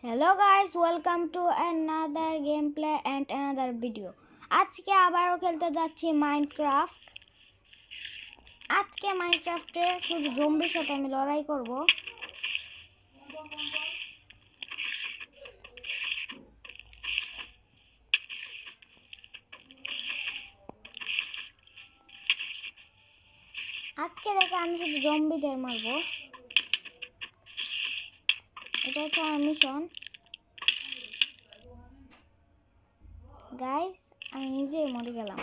Hello guys, welcome to another game play and another video. আজকে আবারও খেলতে যাচ্ছি মাইনক্রাফট। আজকে মাইনক্রাফটে শুধু জম্বির সাথে আমি লড়াই করব। আজকে দেখে আমি শুধু জম্বিদের মারবো। এটা হচ্ছে আমার মিশন। গাইস, আমি নিজেই মরে গেলাম।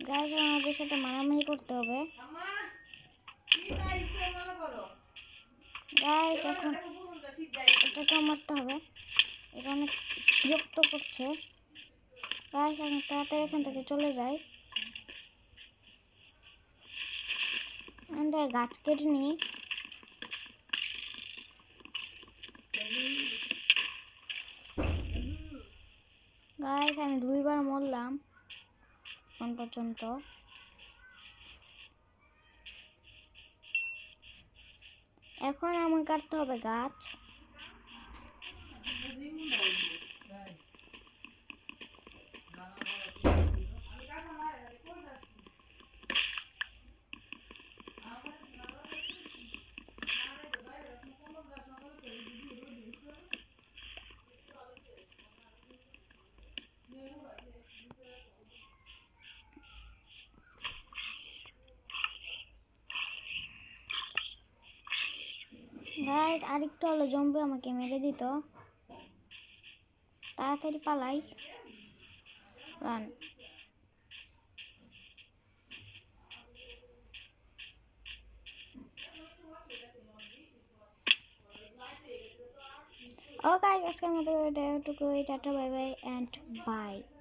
গাইস, আমাদের সাথে মারামারি করতে হবে। গাইস, এখন এটাকে মারতে হবে। এটা অনেক বিরক্ত করছে। গাইস, আমি তাড়াতাড়ি এখান থেকে চলে যাই। গাছ কেটে নিই। গাইস, আমি 2বার মরলাম এখন পর্যন্ত। এখন আমার কাটতে হবে গাছ। গাইস, আরেকটু হলো জম্বি আমাকে মেরে দিত। তাড়াতাড়ি পালাই। রান। ও গাইস, আজকের মতো এটুকুই। টাটা, বাই বাই অ্যান্ড বাই।